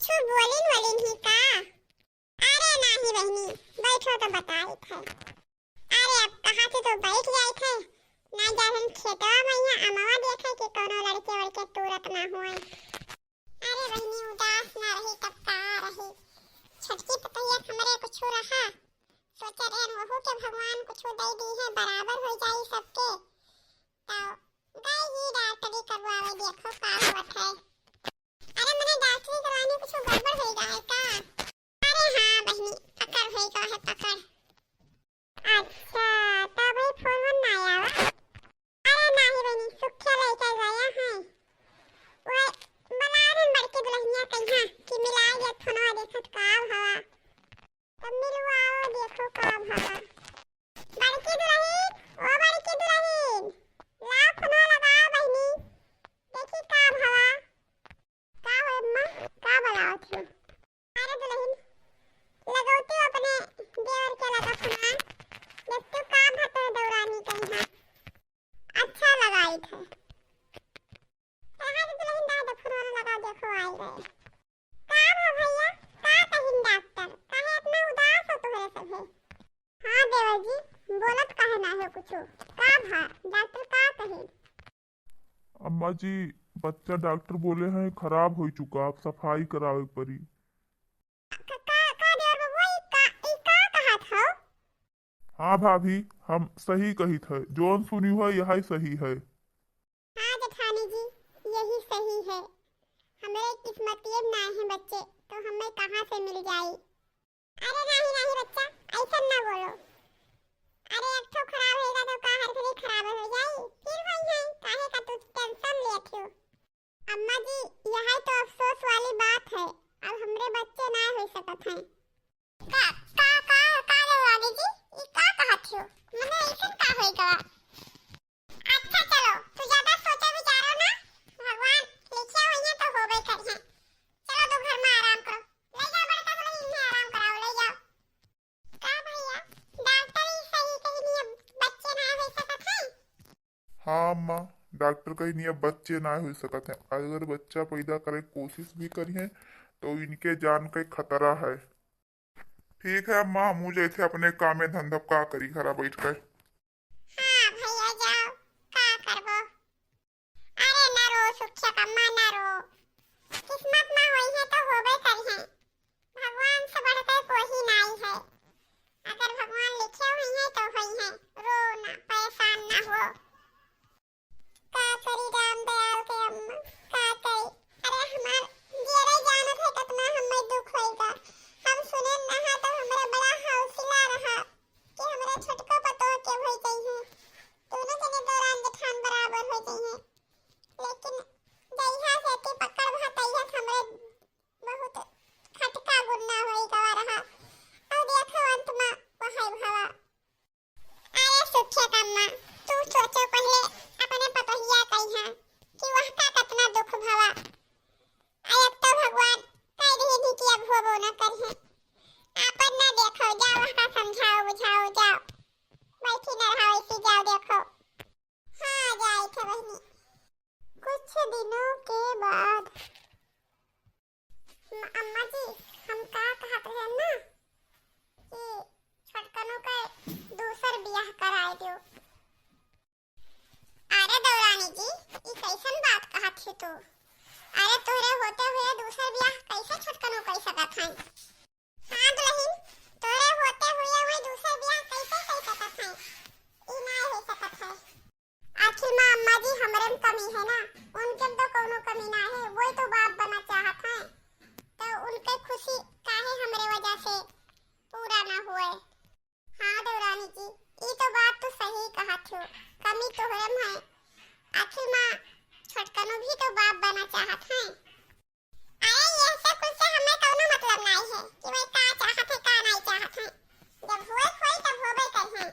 कुछ बोलिन वलिन ही का? अरे नाही बहनी, बैठो तो बताई थे। अरे अब कहाँ से तो बैठ गए थे, ना जान खेतवा में यहाँ अमवा देखे कि कोनो लड़के वड़के तुरत ना होए। अरे बहनी उदास ना रही तब का रही, छटकी पतैया हमरे कुछ रहा, सोचा रहन वहू के भगवान कुछ दे दी है, बराबर हो जाई सबके। तो गई ही डॉक्टरी करवावे, देखो का होत है। अरे मने डॉक्टरी करवाने कुछ गड़बड़ हो गया है का? अरे हाँ बहनी, पकड़ हो गया है पकड़। अच्छा तो भाई फोन वन ना आया? अरे नहीं बहनी, सुख्या लेकर गया है। वो बनारन बड़के दुल्हनिया कहिया कि मिलाए ये फोनवा देखत का हवा, तब मिलवाओ देखो का हवा। बड़की दुल्हन, ओ बड़की दुल्हन, ला फोनवा लगाओ बहनी, देखी का हवा। का हो अम्मा, का बनाओ थी? अरे दुल्हन लगौती अपने देवर के लगा फोनवा, देखते का भतर दौरानी कहिया। अच्छा लगाई थे। कहाँ दुल्हन दादा फोनवा लगा देखो आई गए। का भा भैया, का कहिन डॉक्टर, काहे इतना उदास हो तुहरे सभे? हाँ देवर जी, बोलत काहे ना है कुछ? का भा डॉक्टर का कहिन? अम्मा जी, बच्चा डॉक्टर बोले हैं खराब हो चुका, आप सफाई करावे पड़ी। का देवर बाबू ई का कहा था? हाँ भाभी, हम सही कही थे, जोन सुनी है यही सही है। हाँ जेठानी जी, यही सही है। हमारे किस्मतिये ना है बच्चे, तो हमें कहाँ से मिल जाई? अरे नहीं नहीं बच्चा, ऐसा ना बोलो। अरे एक तो खराब होएगा तो का हर घड़ी खराब हो जाई? फिर वही है, काहे का तू टेंशन लेत हो? अम्मा जी, यही तो अफसोस वाली बात है, अब हमरे बच्चे ना हो सकत हैं। का लोगे जी, ये का कहत हो? मने ऐसा का होएगा? अच्छा चलो, तू ज्यादा सोचो विचारो ना, भगवान लिखे हुए हैं तो होबे करिए। चलो तू घर में आराम करो, ले जाओ बड़का दुल्हन इन्हें आराम कराओ, ले जाओ। का भैया, डॉक्टर ही सही कही नहीं, अब बच्चे ना हो सकत हैं? हाँ अम्मा, डॉक्टर कही नहीं अब बच्चे ना हो सकते हैं, अगर बच्चा पैदा करे कोशिश भी करिए तो इनके जान का खतरा है। ठीक है अम्मा, हम जैसे अपने काम में धंधा का करी खरा बैठ कर। हाँ भैया जाओ, का करबो? अरे ना रो सुखिया कम्मा ना रो, किस्मत में होई है तो होबे करिए। भगवान से बढ़कर कोई नहीं है, अगर भगवान लिखे हुए हैं तो होई है, रो ना, परेशान ना हो। का करी राम दयाल के अम्मा, का करी? अरे हमार जेरे जानत है कितना हमें दुख होएगा। हम सुने ना तो हमरा बड़ा हौसला रहा कि हमरा छोटका पतो के होई गई है, दोनों जने दौरान जेठान बराबर हो गई है। लेकिन जइहा से के पकड़ भा तइहा हमरे बहुत खटका गुन्ना होई गवा रहा, और देखो अंत में वही भवा। अरे सुखिया कम्मा, तू सोचो पहले अपने पतोहिया कहिया कि वह का कितना दुख भवा। अब तो भगवान कह रही थी कि अब होबो न करिए, आपन ना देखो, जाओ वह का समझाओ बुझाओ, जाओ बैठी न रहो इसी, जाओ देखो। हाँ जाए थे बहनी। कुछ दिनों के बाद अम्मा जी, हम का कहत रहे ना कि छोटकनों का दूसर ब्याह कराए दो। अरे दौरानी जी, ये कैसन बात कहत है तू? अरे तोरे होते हुए दूसर ब्याह कैसे छोटकनों कर सकत हैं? हाँ दुल्हन, तोरे होते हुए वही दूसर ब्याह कैसे कर सकत हैं? ई ना हो सकत है। आखिर में अम्मा जी हमरे में कमी है ना, उनके तो कोनो कमी ना है, वही तो बाप बना चाहत हैं, तो उनके खुशी काहे हमरे वजह से पूरा ना हुए? हाँ दौरानी जी, ये तो बात तो सही कहत हो, कमी तो हम है, आखिर में छोटकनों भी तो बाप बना चाहत हैं। अरे ये सब कुछ से हमें कोनो मतलब नहीं है कि भाई का चाहत है का नहीं चाहत है, जब होए होए तब होबे करिए।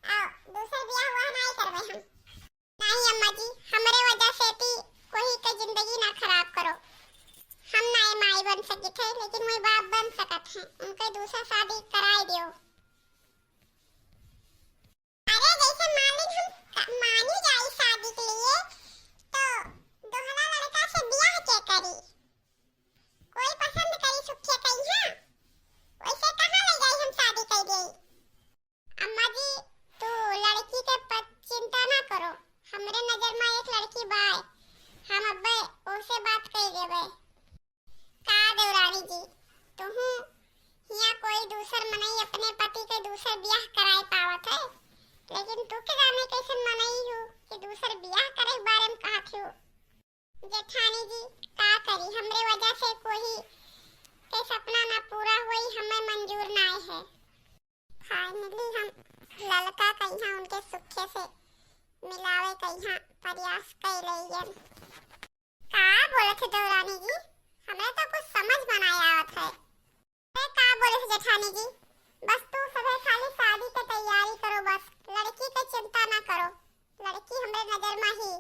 आओ दूसरा ब्याह हुआ नहीं करबे हम। नहीं अम्मा जी, हमरे वजह से भी कोई का जिंदगी ना खराब करो। हम ना माई बन सके थे, लेकिन वही बाप बन सकत हैं, उनके दूसरा शादी कराए दियो। अरे जैसे मान ली हम मानी जाए शादी के लिए, तो दोहरा लड़का से ब्याह के करी, कोई यहाँ उनके सुखे से मिलावे का यहाँ प्रयास कर रही है। का बोले थे देवरानी जी, हमें तो कुछ समझ में नहीं आवत है। अरे का बोले थे जेठानी जी, बस तू सब खाली शादी की तैयारी करो, बस लड़की की चिंता ना करो, लड़की हमारे नजर में ही